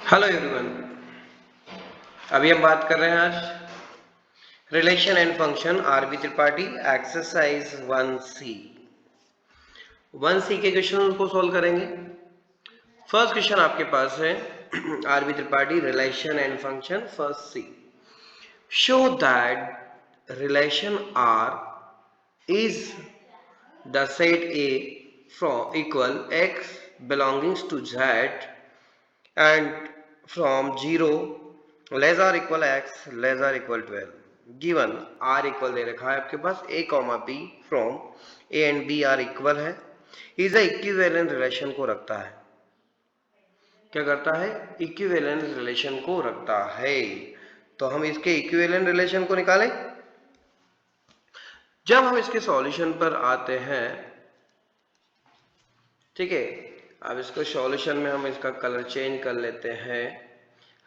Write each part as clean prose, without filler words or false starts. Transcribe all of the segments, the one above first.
Hello everyone. अभी हम बात कर रहे हैं आज relation and function RB Tripathi exercise 1C के क्वेश्चन को सॉल्व करेंगे। फर्स्ट क्वेश्चन आपके पास है RB Tripathi relation and function first C. Show that relation R is the set A from equal X belongings to Z and from 0 less or equal x less or equal 12 given r equal दे रखा है आपके पास a comma b from a and b are equal है is a equivalent relation को रखता है। क्या करता है? इक्विवेलेंट रिलेशन को रखता है। तो हम इसके इक्विवेलेंट रिलेशन को निकालें। जब हम इसके सॉल्यूशन पर आते हैं, ठीक है, अब इसको सॉल्यूशन में हम इसका कलर चेंज कर लेते हैं।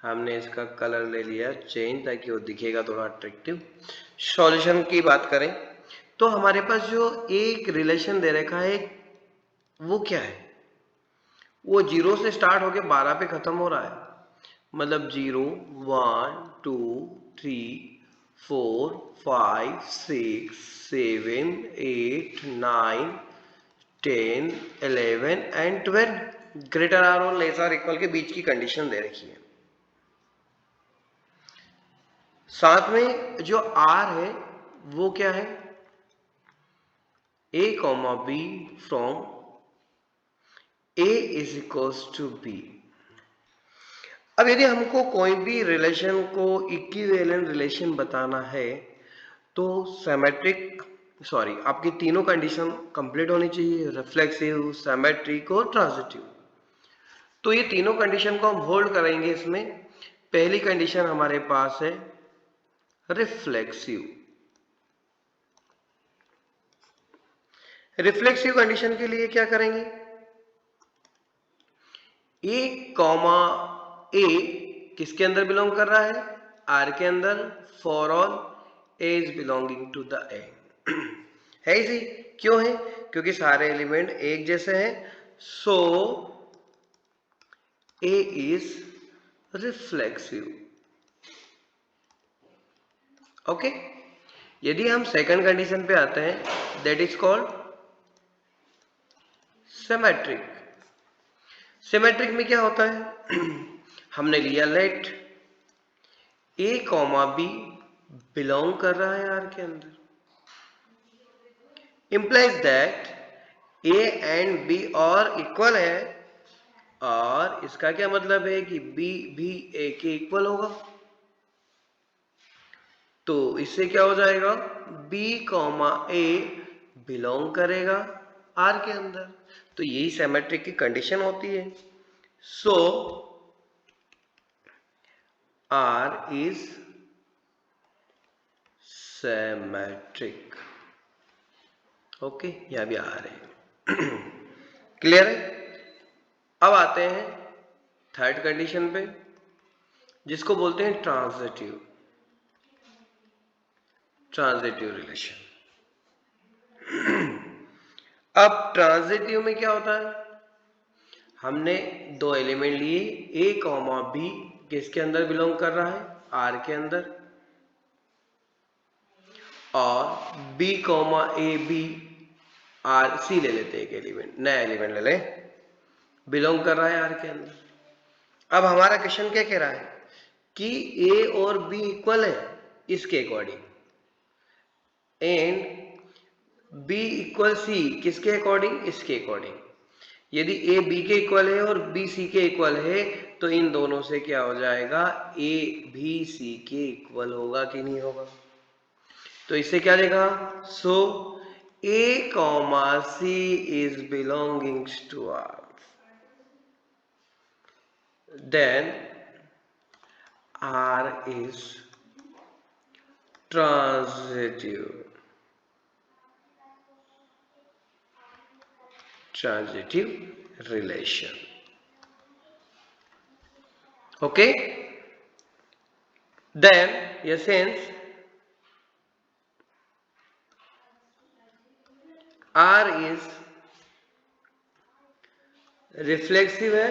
हमने इसका कलर ले लिया चेंज ताकि वो दिखेगा थोड़ा अट्रैक्टिव। सॉल्यूशन की बात करें तो हमारे पास जो एक रिलेशन दे रखा है वो क्या है? वो 0 से स्टार्ट होके 12 पे खत्म हो रहा है। मतलब 0 1 2 3 4 5 6 7 8 9 10 11 एंड 12 ग्रेटर आर और लेस आर इक्वल के बीच की कंडीशन दे रखी है। साथ में जो आर है वो क्या है? a comma B from a is equals to B. अब यदि हमको कोई भी रिलेशन को इक्विवेलेंट रिलेशन बताना है तो आपकी तीनों कंडीशन कंप्लीट होनी चाहिए, रिफ्लेक्सिव, सिमेट्रिक और ट्रांजिटिव। तो ये तीनों कंडीशन को हम होल्ड करेंगे इसमें। पहली कंडीशन हमारे पास है रिफ्लेक्सिव। रिफ्लेक्सिव कंडीशन के लिए क्या करेंगे? ए कॉमा ए किसके अंदर बिलोंग कर रहा है? आर के अंदर। For all A is belonging to the A है इसी। क्यों है? क्योंकि सारे एलिमेंट एक जैसे हैं। So A is reflexive. Okay. यदि हम सेकंड कंडीशन पे आते हैं, that is called symmetric. Symmetric में क्या होता है? हमने लिया let A comma B belong कर रहा है आर के अंदर, implies that A and B और इक्वल है। और इसका क्या मतलब है कि बी भी ए के इक्वल होगा। तो इससे क्या हो जाएगा? b कॉमा ए बिलोंग करेगा आर के अंदर। तो यही सिमेट्रिक की कंडीशन होती है। सो आर इज सिमेट्रिक। ओके, यहां भी आ रहे हैं। क्लियर है? अब आते हैं थर्ड कंडीशन पे, जिसको बोलते हैं ट्रांजिटिव रिलेशन। अब ट्रांजिटिव में क्या होता है? हमने दो एलिमेंट लिए, ए कॉमा बी किसके अंदर बिलोंग कर रहा है? आर के अंदर। और B comma A B R C ले लेते हैं, एक एलिमेंट, नया एलिमेंट ले लें, बिलोंग कर रहा है आर के अंदर। अब हमारा क्वेश्चन क्या कह रहा है कि ए और बी इक्वल है इसके according, and B equal C किसके अकॉर्डिंग? इसके अकॉर्डिंग। यदि ए बी के इक्वल है और बी सी के इक्वल है तो इन दोनों से क्या हो जाएगा? ए भी सी के इक्वल होगा कि नहीं होगा? तो इससे क्या देगा? So A comma C is belongings to R, then R is transitive relation. Okay, then since R is reflexive है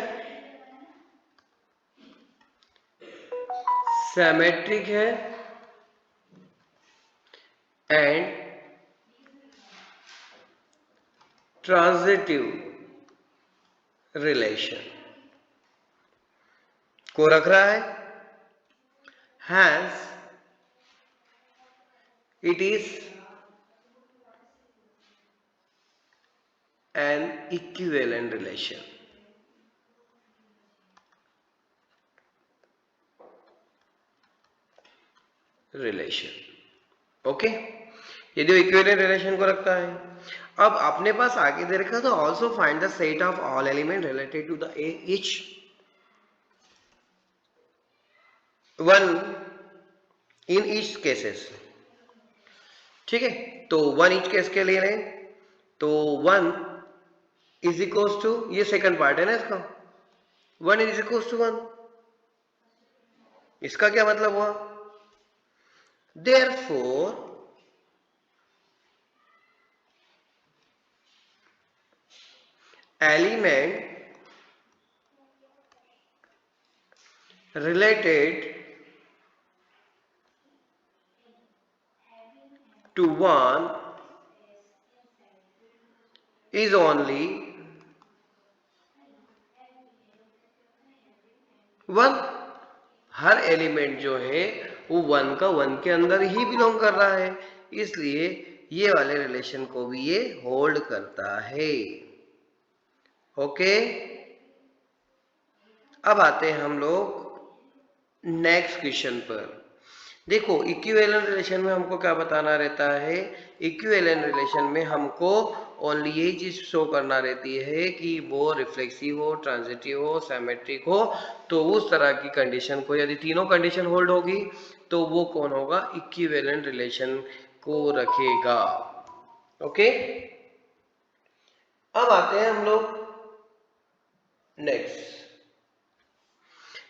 सिमेट्रिक है एंड ट्रांजिटिव रिलेशन को रख रहा है। Hence it is an equivalent relation. Okay, यदि वो इक्विवेलेंट रिलेशन को रखता है। अब अपने पास आगे दे रखा तो also find the set of all element related to the each one in each cases. ठीक है, तो वन ईच केस के लिए लें तो वन इज इक्वल्स टू, ये सेकंड पार्ट है ना इसका, one is equals to one. इसका क्या मतलब हुआ? Therefore, element related to one is only one. Her element जो है वो वन का वन के अंदर ही बिलोंग कर रहा है, इसलिए ये वाले रिलेशन को भी ये होल्ड करता है। ओके, अब आते हैं हम लोग नेक्स्ट क्वेश्चन पर। देखो, इक्विवेलेंट रिलेशन में हमको क्या बताना रहता है? इक्विवेलेंट रिलेशन में हमको ओनली यही चीज शो करना रहती है कि वो रिफ्लेक्सिव हो, ट्रांजिटिव हो, सिमेट्रिक हो। तो उस तरह की कंडीशन को, यदि तीनों कंडीशन होल्ड होगी तो वो कौन होगा? इक्विवेलेंट रिलेशन को रखेगा। ओके, अब आते हैं हम लोग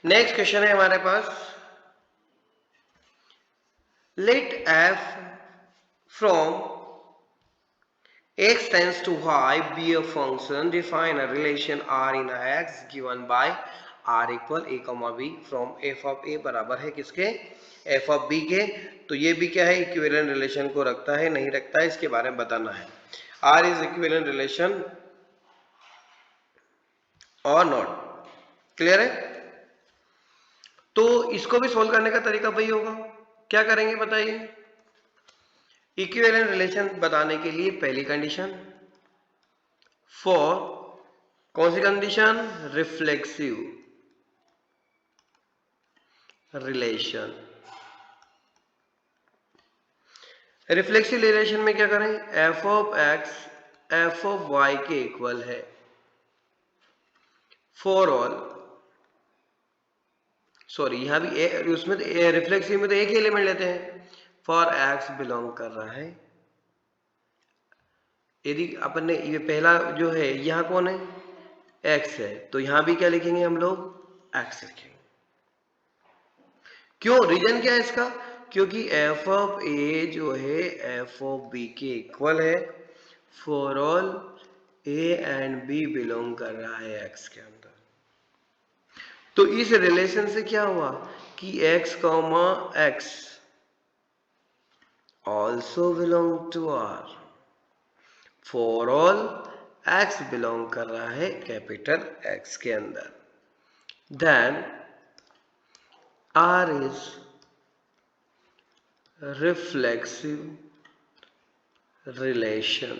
नेक्स्ट क्वेश्चन है हमारे पास। Let f from x tends to y be a function. Define a relation r in x given by r equal a comma b from f of a बराबर है किसके? f of b के। तो ये भी क्या है? इक्विवेलेंट रिलेशन को रखता है नहीं रखता है, इसके बारे में बताना है। r इज इक्विवेलेंट रिलेशन और नॉट। क्लियर है? तो इसको भी सोल्व करने का तरीका वही होगा। क्या करेंगे बताइए? इक्विवेलेंट रिलेशन बताने के लिए पहली कंडीशन, फॉर कौन सी condition? Reflexive relation. Reflexive relation में क्या करें? F of X F of Y के इक्वल है फॉर ऑल, सॉरी यहां भी उसमें रिफ्लेक्सिव में तो एक ही एलिमेंट लेते हैं। फॉर एक्स बिलोंग कर रहा है, यदि अपन ने ये पहला जो है यहाँ कौन है? एक्स है, तो यहां भी क्या लिखेंगे हम लोग? एक्स लिखेंगे। क्यों? रीजन क्या है इसका? क्योंकि एफ ऑफ ए जो है एफ ऑफ बी के इक्वल है for all A and B belong कर रहा है एक्स के अंदर। तो इस रिलेशन से क्या हुआ कि x comma x also belong to r for all x belong कर रहा है कैपिटल X के अंदर, then r is reflexive relation.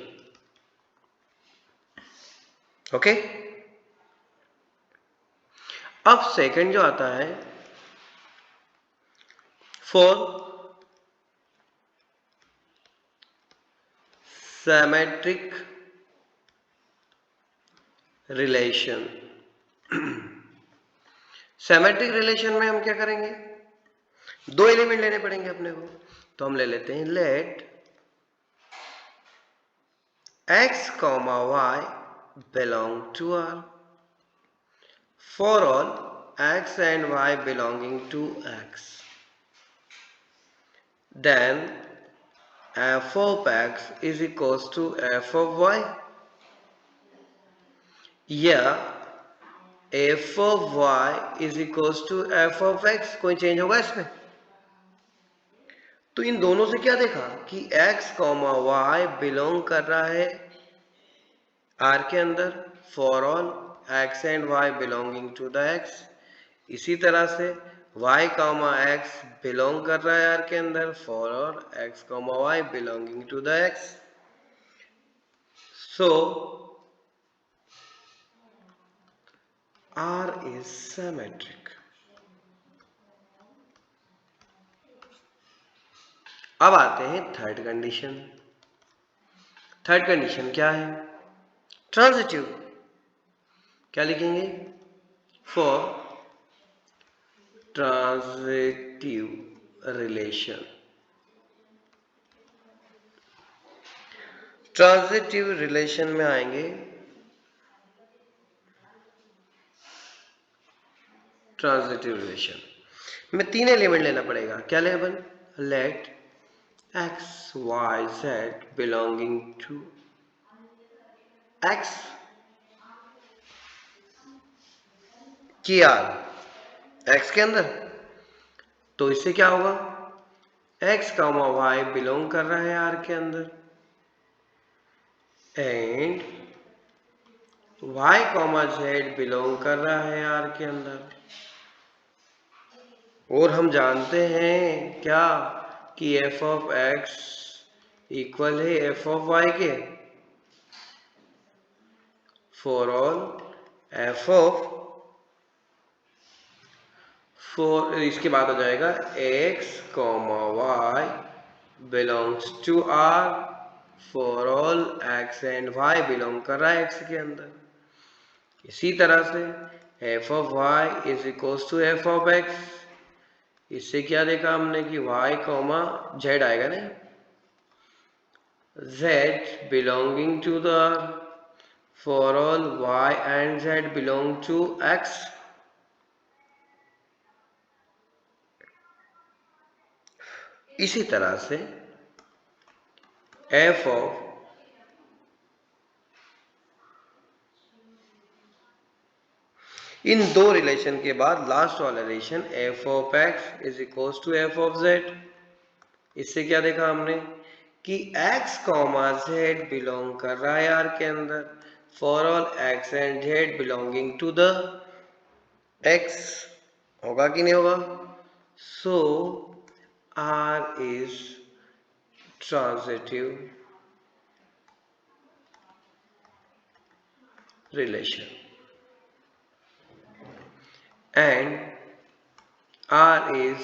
Okay, अब सेकंड जो आता है, for symmetric relation. Symmetric relation में हम क्या करेंगे? दो एलिमेंट लेने पड़ेंगे अपने को, तो हम ले लेते हैं let x comma y belong to r for all x and y belonging to x, then f of x is equals to f of y, या f of y is equals to f of x। कोई change होगा इसमें? तो इन दोनों से क्या देखा कि x, y बिलोंग कर रहा है R के अंदर for all x and y belonging to the x। इसी तरह से y, x बिलोंग कर रहा है R के अंदर for all x, y belonging to the x। So R is symmetric। अब आते हैं थर्ड कंडीशन। थर्ड कंडीशन क्या है? ट्रांजिटिव। क्या लिखेंगे? For transitive relation. Transitive relation में आएंगे ट्रांजिटिव रिलेशन में 3 एलिमेंट लेना पड़ेगा। क्या label? Let x, y, z belonging to x की R x के अंदर। तो इससे क्या होगा? x, y बिलोंग कर रहा है R के अंदर एंड y, z बिलोंग कर रहा है R के अंदर। और हम जानते हैं क्या कि f ऑफ x इक्वल है f ऑफ y के फॉर ऑल f ऑफ इसके बाद हो जाएगा x, y belongs to R for all x and y belong कर रहा है x के अंदर। इसी तरह से f of y is equals to f of x। इससे क्या देखा हमने कि y, z आएगा ना, z belonging to the for all y and z belong to x। इसी तरह से f ऑफ इन दो रिलेशन के बाद लास्ट वाला relation f of x is equals to f of z। इससे क्या देखा हमने कि x, z बिलोंग कर रहा है R के अंदर for all x and z belonging to the x। होगा कि नहीं होगा? So R is transitive relation and R is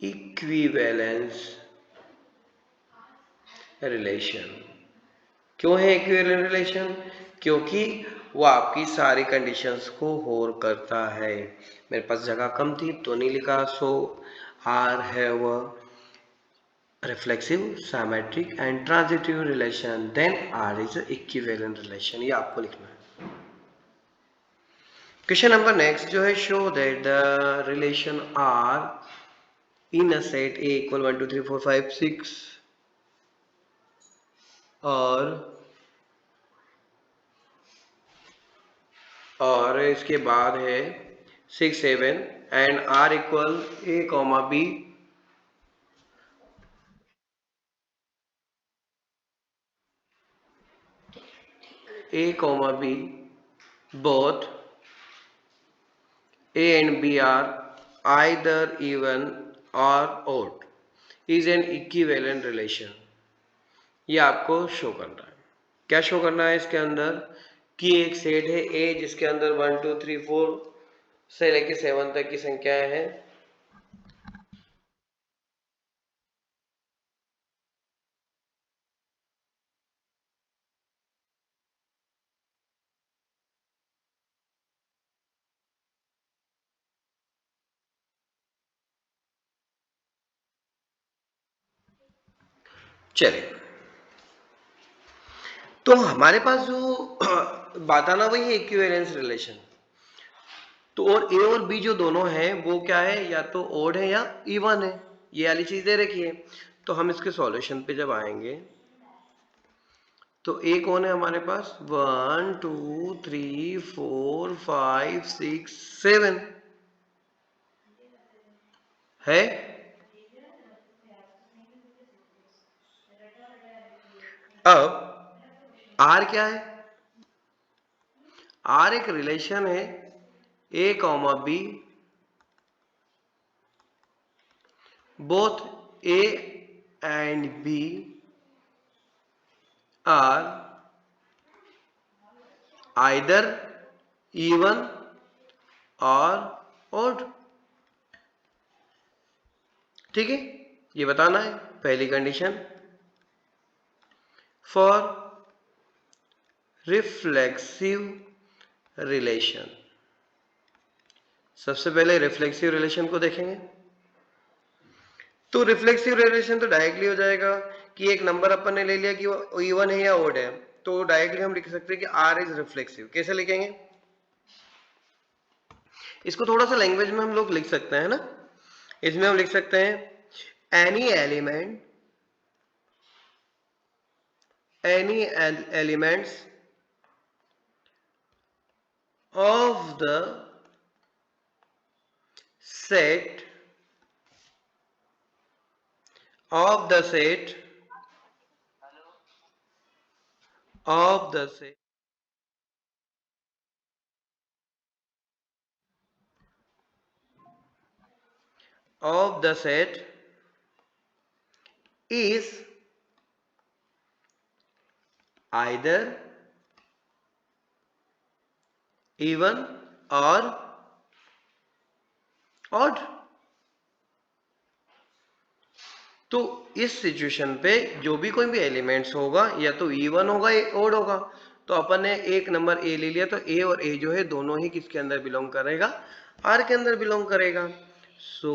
equivalence relation। क्यों है इक्विवेलेंट रिलेशन? क्योंकि वो आपकी सारी कंडीशंस को होल्ड करता है। मेरे पास जगह कम थी तो नहीं लिखा। So R have a reflexive, symmetric and transitive relation, then R is a equivalent relation. ये आपको लिखना है। क्वेश्चन नंबर नेक्स्ट जो है, show that the relation R in a set A equal 1 2 3 4 5 6 और इसके बाद है 6 7 and R equal A comma B both A and B are either even or odd is an equivalent relation। ये आपको show करना है। क्या शो करना है इसके अंदर कि एक सेट है A जिसके अंदर 1 2 3 4 से लेके 7 तक की संख्याएं हैं। चलिए, तो हमारे पास जो बात आना वही है इक्विवेलेंस रिलेशन। तो और ए और बी जो दोनों हैं वो क्या है, या तो ओड है या इवन है। ये वाली चीज दे रखी है। तो हम इसके सॉल्यूशन पे जब आएंगे तो ए कौन है हमारे पास? 1 2 3 4 5 6 7 है। अब आर क्या है? आर एक रिलेशन है A comma B, both A and B are either even और ऑड। ठीक है, ये बताना है पहली कंडीशन। फॉर रिफ्लेक्सिव रिलेशन, सबसे पहले रिफ्लेक्सिव रिलेशन को देखेंगे। तो रिफ्लेक्सिव रिलेशन तो डायरेक्टली हो जाएगा कि एक नंबर अपन ने ले लिया कि वो इवन है या ओड है, तो डायरेक्टली हम लिख सकते हैं कि आर इज रिफ्लेक्सिव। कैसे लिखेंगे इसको? थोड़ा सा लैंग्वेज में हम लोग लिख सकते हैं ना। इसमें हम लिख सकते हैं any elements of the set of the set of the set of the set is either even or odd। तो इस सिचुएशन पे जो भी कोई भी एलिमेंट्स होगा या तो इवन होगा या ओड होगा। तो अपन ने एक नंबर ए ले लिया, तो ए और ए जो है दोनों ही किसके अंदर बिलोंग करेगा? आर के अंदर बिलोंग करेगा। So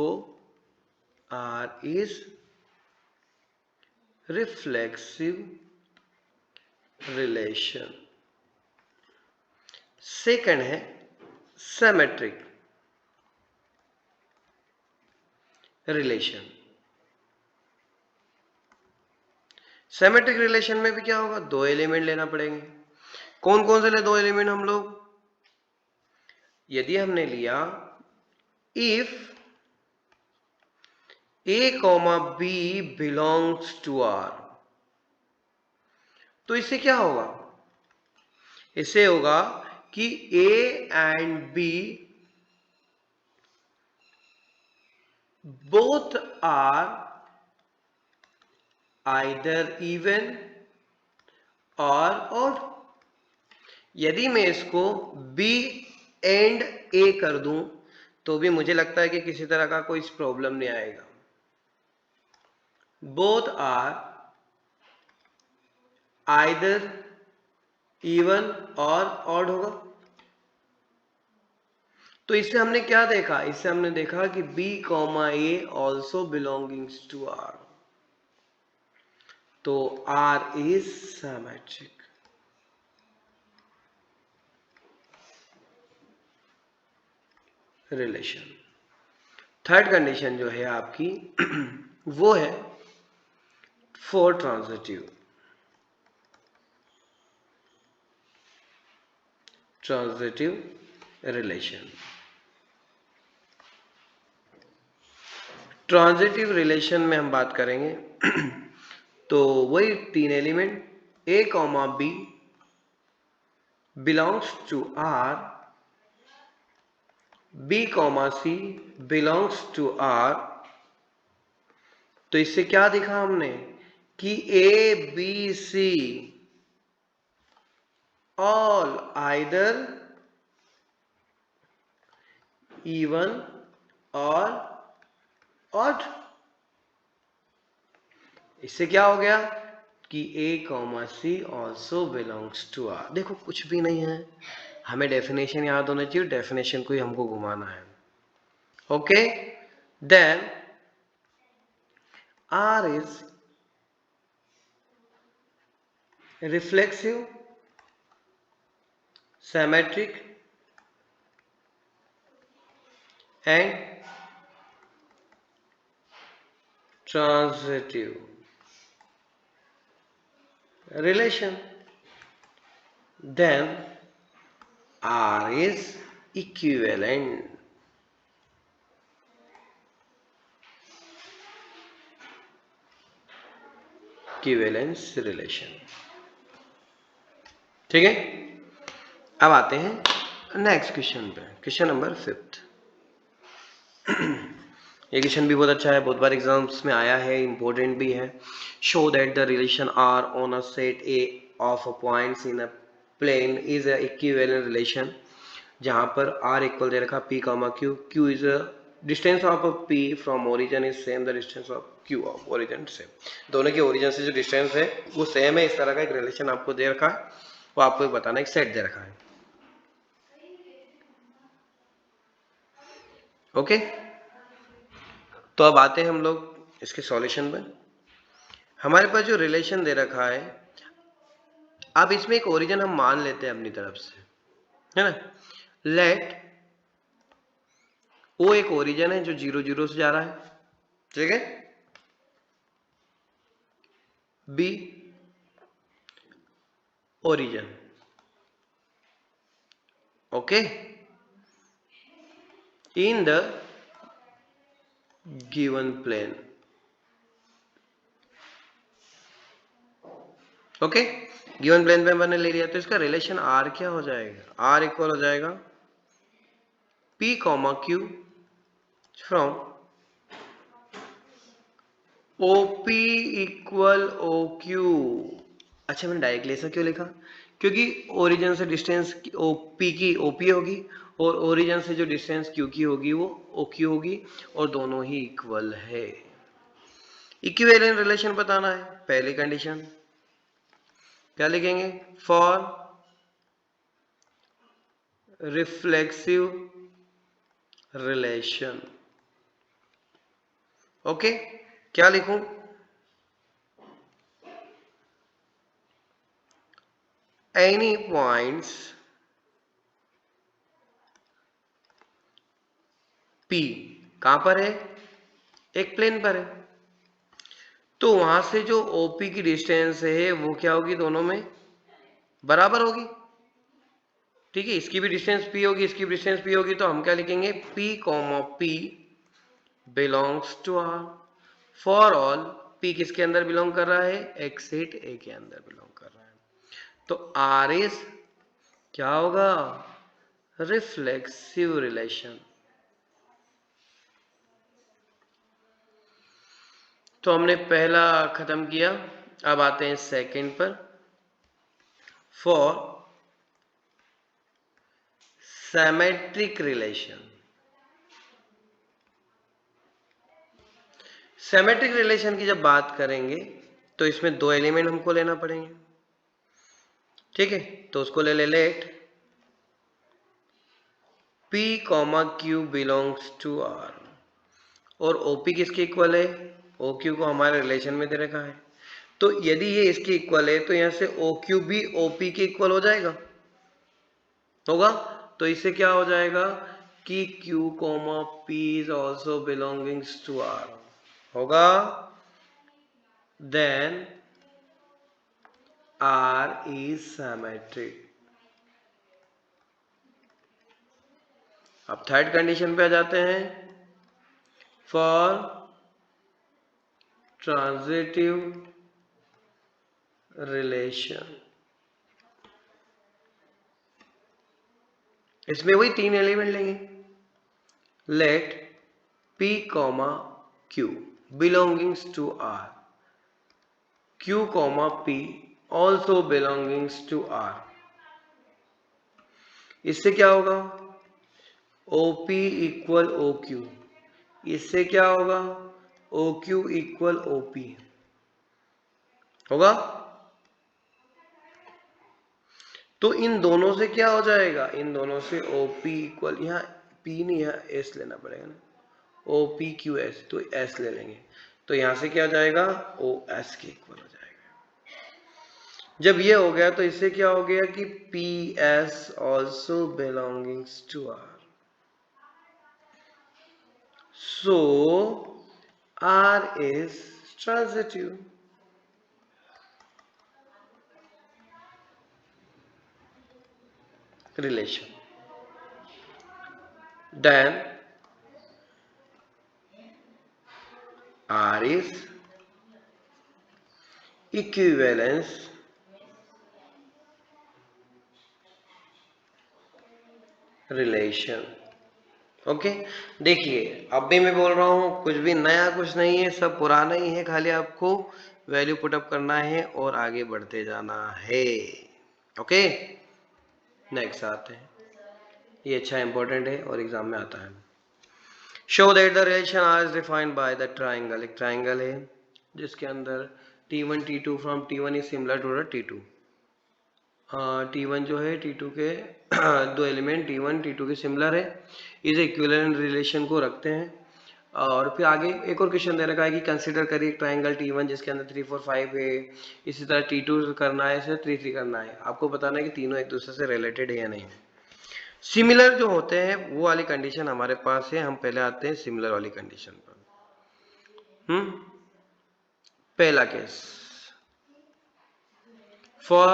R is reflexive relation. Second है सिमेट्रिक रिलेशन। सिमेट्रिक रिलेशन में भी क्या होगा? दो एलिमेंट लेना पड़ेंगे। कौन कौन से ले दो एलिमेंट हम लोग? यदि हमने लिया if A comma B belongs to R, तो इससे क्या होगा? इससे होगा कि A and B both R either even और ऑड। यदि मैं इसको बी एंड ए कर दूं तो भी मुझे लगता है कि किसी तरह का कोई प्रॉब्लम नहीं आएगा। बोथ आर आइदर इवन और ऑड होगा। तो इससे हमने क्या देखा? इससे हमने देखा कि B comma A also belongings to R. तो R is symmetric. Relation. Third condition जो है आपकी वो है for transitive relation. Transitive relation में हम बात करेंगे तो वही तीन element A comma B belongs to R, B comma C belongs to R. तो इससे क्या दिखा हमने कि A B C all either even और ऑड। इससे क्या हो गया कि A comma C also belongs to R. देखो कुछ भी नहीं है, हमें डेफिनेशन याद होना चाहिए, डेफिनेशन को ही हमको घुमाना है। Okay, then R is reflexive, symmetric and transitive relation. Then R is equivalent. Equivalence relation. ठीक है, अब आते हैं नेक्स्ट क्वेश्चन पे, क्वेश्चन नंबर 5। ये क्वेश्चन भी बहुत अच्छा है, बहुत बार एग्जाम्स में आया है, इंपॉर्टेंट भी है। Show that the relation R on a set A of a points in a plane is a equivalent relation. जहां पर r इक्वल दे रखा p comma q, q is a distance of p from origin is same the distance of q of origin same. दोनों के origin से जो distance है वो सेम है। इस तरह का एक रिलेशन आपको दे रखा है, वो आपको बताना, एक सेट दे रखा है। ओके, तो अब आते हैं हम लोग इसके सॉल्यूशन पे। हमारे पास जो रिलेशन दे रखा है, अब इसमें एक ओरिजिन हम मान लेते हैं अपनी तरफ से, है ना। लेट वो एक ओरिजिन है जो 0 0 से जा रहा है, ठीक है। B origin, okay, in the given plane, okay. Given plane पे मैंने ले लिया, तो इसका रिलेशन आर क्या हो जाएगा, आर इक्वल हो जाएगा p comma q from OP equal OQ। अच्छा, मैंने डायरेक्टली ऐसा क्यों लिखा, क्योंकि ओरिजिन से डिस्टेंस OP की OP होगी और ओरिजिन से जो डिस्टेंस Q की होगी वो OQ होगी, और दोनों ही इक्वल है। इक्विवेलेंट रिलेशन बताना है, पहली कंडीशन क्या लिखेंगे, फॉर रिफ्लेक्सिव रिलेशन। ओके, क्या लिखूं, एनी पॉइंट्स P कहां पर है, एक प्लेन पर है, तो वहां से जो OP की डिस्टेंस है वो क्या होगी, दोनों में बराबर होगी। ठीक है, इसकी भी डिस्टेंस P होगी, इसकी भी डिस्टेंस P होगी, तो हम क्या लिखेंगे, P comma P belongs to R for all P किसके अंदर बिलोंग कर रहा है, एक सेट A के अंदर बिलोंग कर रहा है। तो R इज क्या होगा, रिफ्लेक्सिव रिलेशन। तो हमने पहला खत्म किया, अब आते हैं सेकंड पर, for symmetric relation. Symmetric relation की जब बात करेंगे तो इसमें दो एलिमेंट हमको लेना पड़ेंगे, ठीक है। तो उसको ले let P comma Q belongs to R, और OP किसके इक्वल है, OQ को हमारे रिलेशन में दे रखा है। तो यदि ये इसके इक्वल है तो यहां से OQ भी OP के इक्वल हो जाएगा, होगा। तो इससे क्या हो जाएगा कि Q comma P is also belongings to R होगा, देन R इज सिमेट्रिक। अब थर्ड कंडीशन पे आ जाते हैं, फॉर ट्रांजिटिव रिलेशन। इसमें वही तीन एलिमेंट लेंगे, let P comma Q belongings to R, Q comma P also belongings to R। इससे क्या होगा, OP इक्वल OQ, इससे क्या होगा, OQ इक्वल OP होगा। तो इन दोनों से क्या हो जाएगा, इन दोनों से OP इक्वल, यहाँ P नहीं, यहाँ S लेना पड़ेगा ना, OPQS, तो S ले लेंगे, तो यहां से क्या हो जाएगा, OS के इक्वल हो जाएगा। जब ये हो गया तो इससे क्या हो गया कि PS also belongings to R, so R is transitive। relation, then R is equivalence relation. Okay, देखिए अब भी मैं बोल रहा हूँ कुछ भी नया कुछ नहीं है, सब पुराना ही है, खाली आपको वैल्यू पुटअप करना है और आगे बढ़ते जाना है। ओके, नेक्स्ट आते हैं, ये अच्छा इंपॉर्टेंट है और एग्जाम में आता है। Show that the relation R is defined by the triangle. एक ट्राइंगल है जिसके अंदर T1 T2 from T1 is similar to the T2। T1 जो है T2 के दो एलिमेंट T1 T2 के सिमिलर है, इस इक्विवेलेंट रिलेशन को रखते हैं। और फिर आगे एक और क्वेश्चन दे रखा है कि कंसीडर करिए ट्राइंगल T1 जिसके अंदर 3 4 5 है, इसी तरह T2 करना है, इसे 3 3 करना है। आपको बताना है कि तीनों एक दूसरे से रिलेटेड है या नहीं। सिमिलर जो होते हैं वो वाली कंडीशन हमारे पास है। हम पहले आते हैं सिमिलर वाली कंडीशन पर। पहला केस, फॉर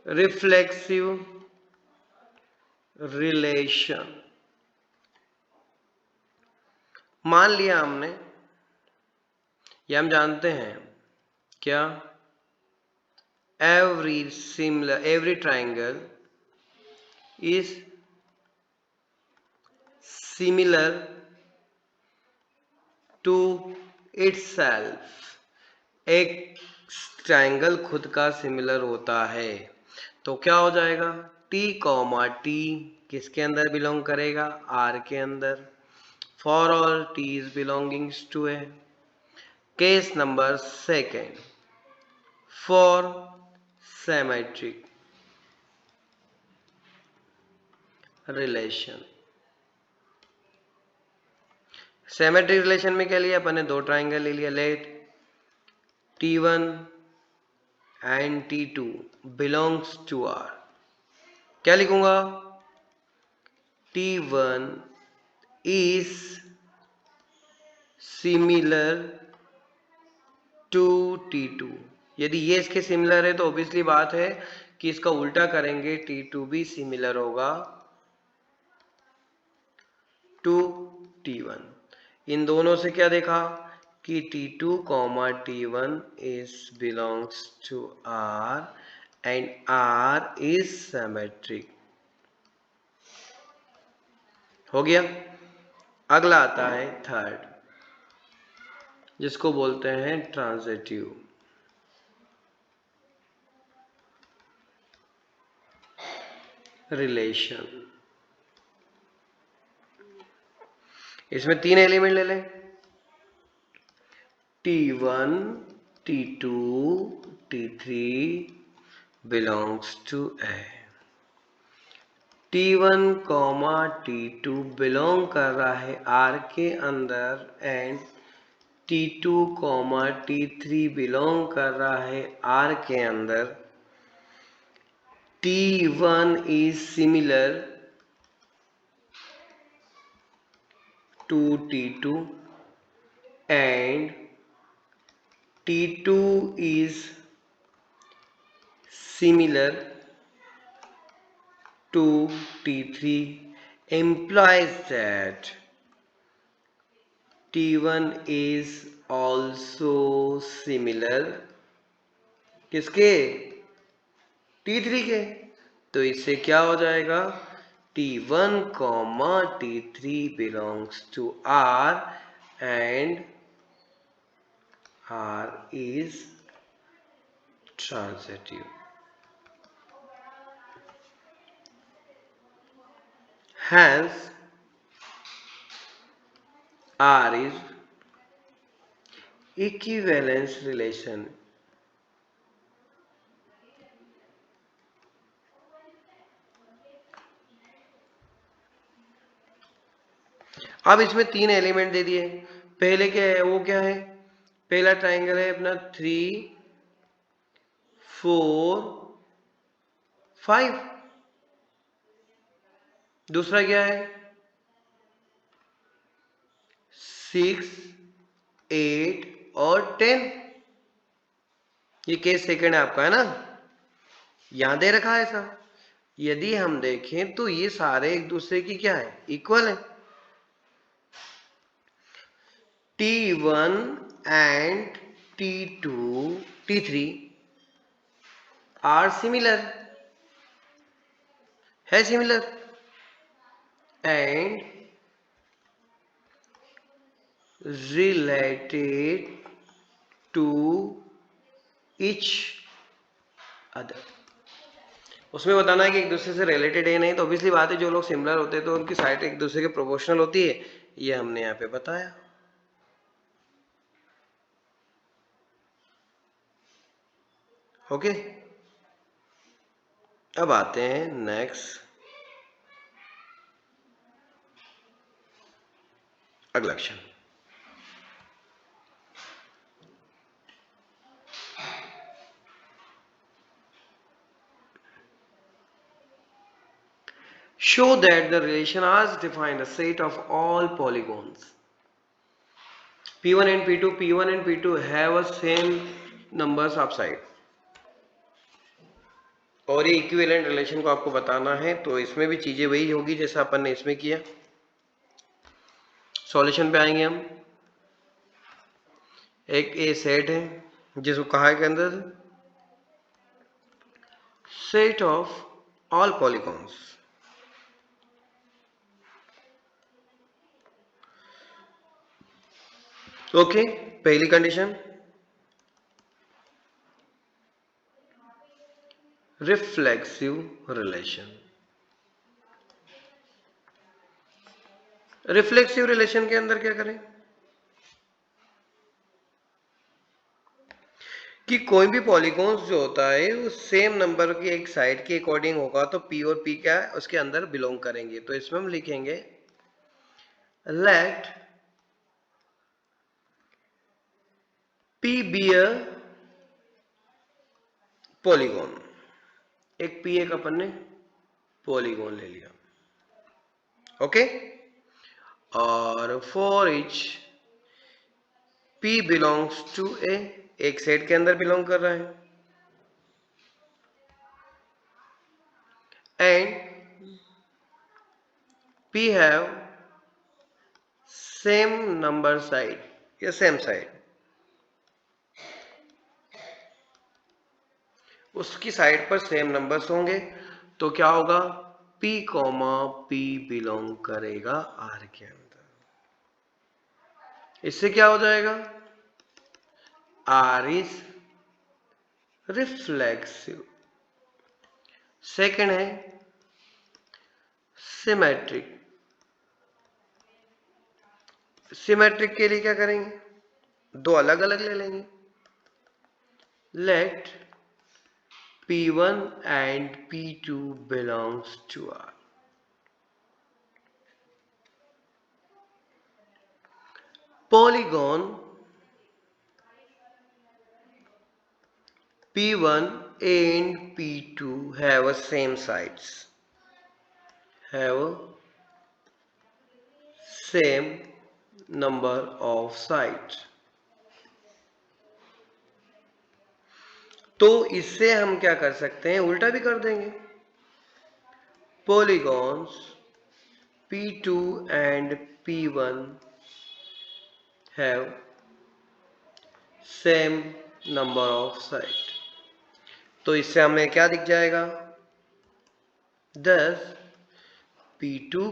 रिफ्लेक्सिव रिलेशन। मान लिया हमने, ये हम जानते हैं क्या, every triangle is similar to itself। एक ट्राइंगल खुद का सिमिलर होता है तो क्या हो जाएगा, T कॉमा T किसके अंदर बिलोंग करेगा, R के अंदर। For all T is belongings to A. Case number second, for symmetric relation. Symmetric relation में क्या लिया अपन ने, दो ट्राइंगल ले लिया। Let T1 and T2 belongs to R। क्या लिखूंगा, T1 is similar to T2। यदि ये इसके सिमिलर है तो ऑब्वियसली बात है कि इसका उल्टा करेंगे, T2 भी सिमिलर होगा टू T1। इन दोनों से क्या देखा कि T2 comma T1 is belongs to R and R is symmetric. हो गया। अगला आता है थर्ड, जिसको बोलते हैं ट्रांजिटिव रिलेशन। इसमें तीन एलिमेंट ले लें, T1 T2 T3 belongs to A। T1 comma T2 belong कर रहा है R के अंदर and T2 comma T3 belong कर रहा है R के अंदर। T1 is similar to T2 and T2 is similar to T3 implies that T1 is also similar किसके, T3 के। तो इससे क्या हो जाएगा, T1 comma T3 belongs to R and R is transitive। Hence R is equivalence relation। अब इसमें तीन एलिमेंट दे दिए। पहले क्या है, वो क्या है, पहला ट्राइंगल है अपना 3 4 5। दूसरा क्या है 6 8 और 10। ये केस सेकंड है आपका, है ना, यहां दे रखा है ऐसा। यदि हम देखें तो ये सारे एक दूसरे की क्या है, इक्वल है। T1 and T2, T3 are similar, है similar and related to each other. उसमें बताना है कि एक दूसरे से रिलेटेड है नहीं, तो ऑब्वियसली बात है जो लोग सिमिलर होते हैं तो उनकी साइड एक दूसरे के प्रोपोर्शनल होती है, ये हमने यहाँ पे बताया. ओके, अब आते हैं नेक्स्ट अगला question. Show that the relation as defined a set of all polygons P1 and P2 have a same numbers of side. और ये इक्विवेलेंट रिलेशन को आपको बताना है, तो इसमें भी चीजें वही होगी जैसा अपन ने इसमें किया. सॉल्यूशन पे आएंगे हम. एक ए सेट है जिसको कहा है के अंदर set of all polygons. Okay, पहली condition reflexive relation. Reflexive relation के अंदर क्या करें कि कोई भी पॉलीगॉन्स जो होता है वो सेम नंबर की एक साइड के अकॉर्डिंग होगा, तो P और P क्या है उसके अंदर बिलोंग करेंगे. तो इसमें हम लिखेंगे let P B a polygon. एक P एक अपन ने पॉलीगॉन ले लिया. ओके, और for each P belongs to A, एक सेट के अंदर बिलोंग कर रहा है, and P have same number side या सेम साइड. उसकी साइड पर सेम नंबर्स होंगे, तो क्या होगा P कॉमा P बिलोंग करेगा R के अंदर. इससे क्या हो जाएगा R इज रिफ्लेक्सिव. सेकंड है सिमेट्रिक. सिमेट्रिक के लिए क्या करेंगे, दो अलग अलग ले लेंगे. Let P1 and P2 belongs to R. Polygon P1 and P2 have a same sides. Have same number of sides. तो इससे हम क्या कर सकते हैं, उल्टा भी कर देंगे. Polygons P2 and P1 have same number of sides. तो इससे हमें क्या दिख जाएगा, 10 P2,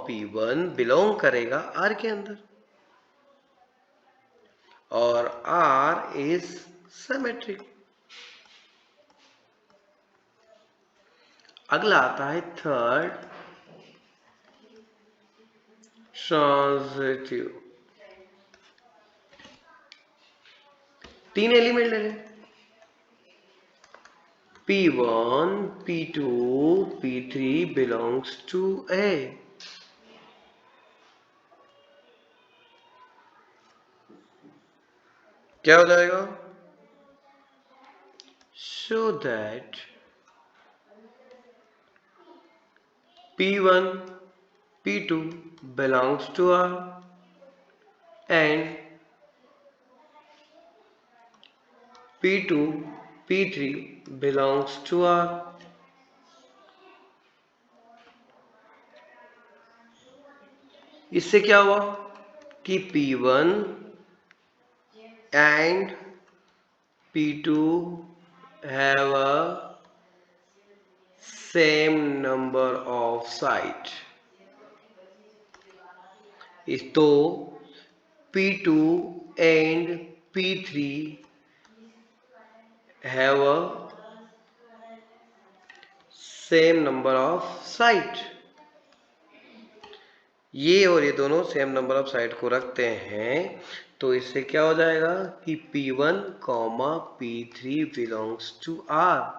P1 बिलोंग करेगा R के अंदर, और R इज सिमेट्रिक. अगला आता है थर्ड ट्रांजिटिव. तीन एलिमेंट ले लें, P1, P2, P3 belongs to A. क्या हो जाएगा, so that P1, P2 belongs to R and P2, P3 belongs to R. इससे क्या हुआ कि P1 and P2 have a same number of site. तो P2 and P3 have a same number of site. ये और ये दोनों same number of site को रखते हैं, तो इससे क्या हो जाएगा कि P1, P3 belongs to R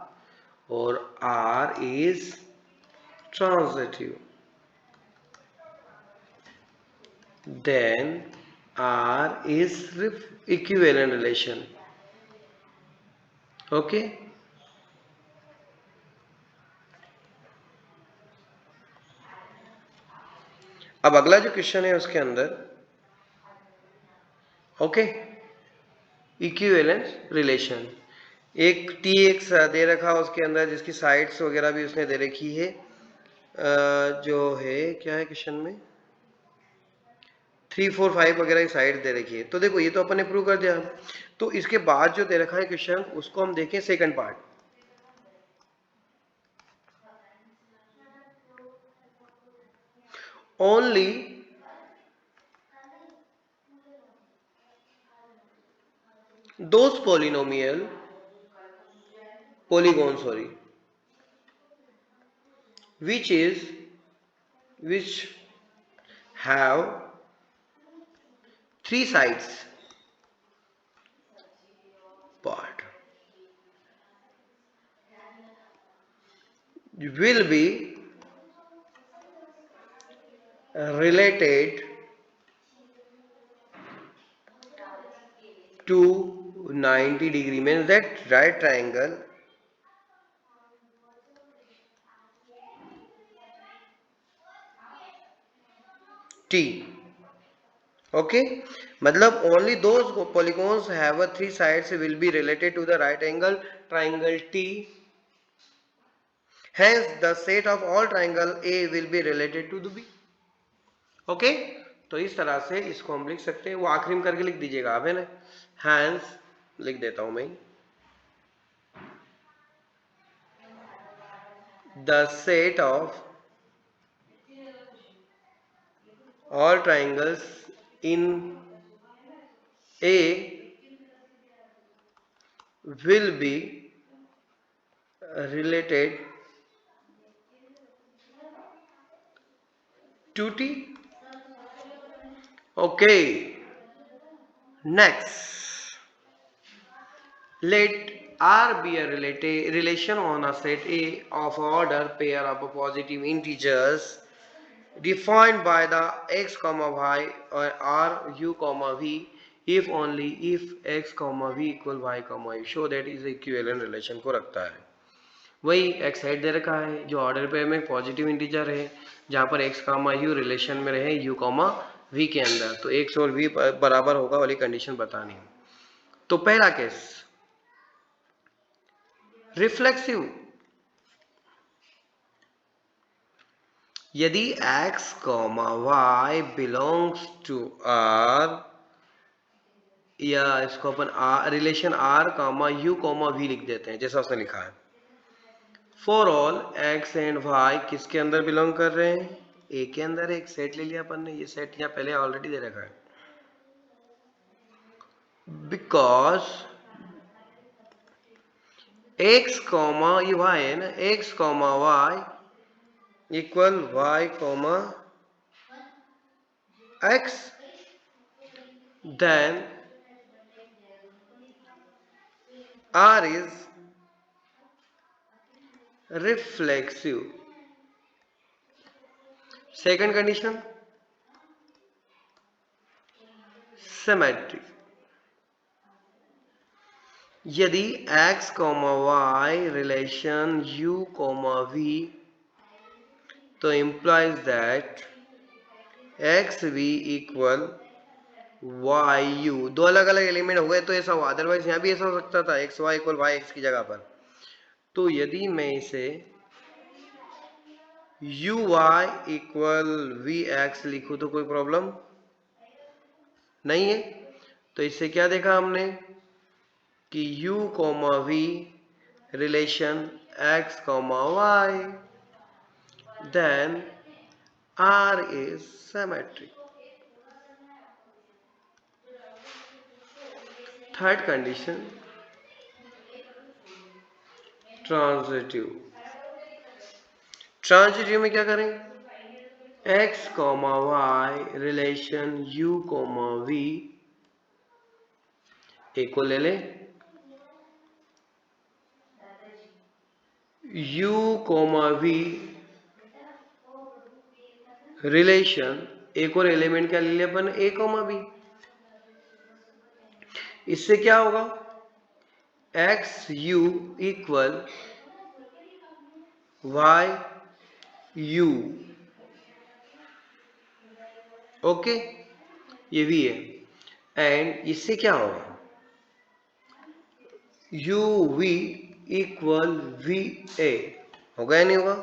और R is transitive. Then R is equivalent relation. Okay. अब अगला जो क्वेश्चन है उसके अंदर ओके इक्विवेलेंस रिलेशन, एक टी एक्स दे रखा उसके अंदर जिसकी साइड्स वगैरह भी उसने दे रखी है, जो है क्या है क्वेश्चन में 3, 4, 5 वगैरह की साइड दे रखी है। तो देखो ये तो अपन ने प्रूव कर दिया। तो इसके बाद जो दे रखा है क्वेश्चन उसको हम देखें second part. Only those polygons which have 3 sides part will be related to 90 degree, means that right triangle T. Okay, मतलब only those polygons have a 3 sides will be related to the right angle triangle T. Hence the set of all triangle A will be related to the B. Okay, तो इस तरह से इसको हम लिख सकते हैं, वो आखिरी में करके लिख दीजिएगा आप, है ना। Hence लिख देता हूं मैं, the set of all triangles in A will be related to T. Okay, next let R be a relation on a set A of order pair of positive integers defined by the x, y or R, u, v if only if x, v equal y, u. Show that is equivalent relation को रखता है। वही x head they रखा है जो order pair में positive integer है, जहां पर x, u रिलेशन में रहे u, v के अंदर, तो x और v बराबर होगा वाली कंडीशन बतानी है। तो पहला केस रिफ्लेक्सिव, यदि x, y belongs to R, या इसको अपन रिलेशन R, u, v लिख देते हैं जैसा उसने लिखा है। For all x and y किसके अंदर बिलोंग कर रहे हैं, ए के अंदर। एक सेट ले लिया अपन ने, ये सेट यहाँ पहले ऑलरेडी दे रखा है। बिकॉज x, ये y है ना, x, y equal y, x, then R is reflexive. Second condition, symmetry. यदि x, y relation u, v, तो implies that x, v equal y, u। दो अलग अलग एलिमेंट हो गए तो ऐसा हुआ, अदरवाइज यहाँ भी ऐसा हो सकता था x, y equal y, x की जगह पर। तो यदि मैं इसे u, y equal v, x लिखूं तो कोई प्रॉब्लम नहीं है। तो इससे क्या देखा हमने कि u comma v relation x comma y, then R is symmetric. Third condition, transitive. Transitive में क्या करें, x comma Y relation u comma v, एक को ले ले, u कॉमा v रिलेशन एक और एलिमेंट क्या ले लिया अपन, a कॉमा b। इससे क्या होगा, x u equal y u, okay, ये भी है। एंड इससे क्या होगा, u v equal v a, होगा या नहीं होगा।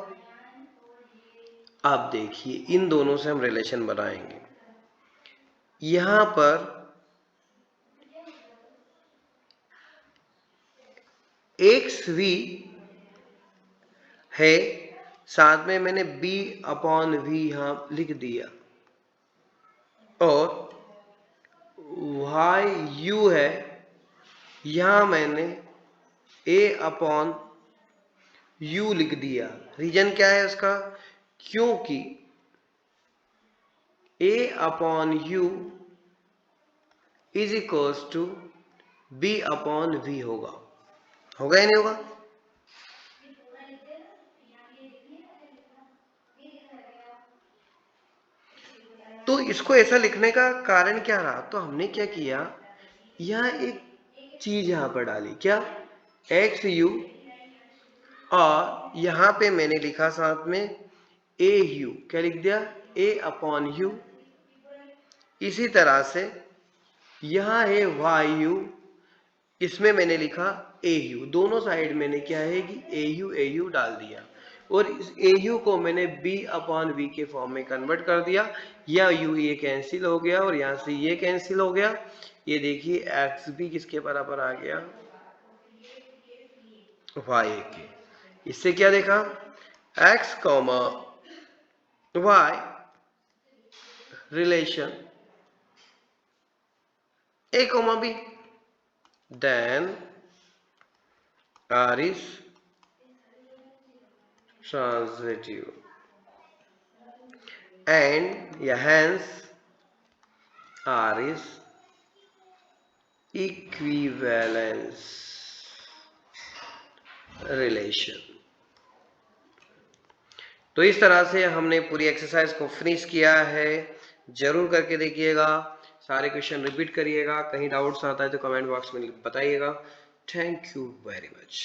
अब देखिए इन दोनों से हम रिलेशन बनाएंगे। यहां पर एक्स वी है, साथ में मैंने b अपॉन v यहां लिख दिया, और y u है, यहां मैंने a अपॉन u लिख दिया। रीजन क्या है उसका, क्योंकि a upon u is equals to b upon v होगा, होगा या नहीं होगा। तो इसको ऐसा लिखने का कारण क्या रहा, तो हमने क्या किया, यहां एक चीज यहां पर डाली, क्या, एक्स यू, और यहां पे मैंने लिखा साथ में ए यू, क्या लिख दिया, ए अपॉन यू। इसी तरह से यहां है वाई यू, इसमें मैंने लिखा ए यू, दोनों साइड मैंने क्या है कि ए यू डाल दिया, और इस ए यू को मैंने b अपॉन वी के फॉर्म में कन्वर्ट कर दिया। या यू ये कैंसिल हो गया और यहां से ये कैंसिल हो गया। ये देखिए एक्स भी किसके बराबर आ गया, वाई के। इससे क्या देखा, x comma Y relation a comma b, then R is transitive and hence R is equivalence relation। तो इस तरह से हमने पूरी एक्सरसाइज को फिनिश किया है, जरूर करके देखिएगा, सारे क्वेश्चन रिपीट करिएगा, कहीं डाउट्स आता है तो कमेंट बॉक्स में बताइएगा। Thank you very much.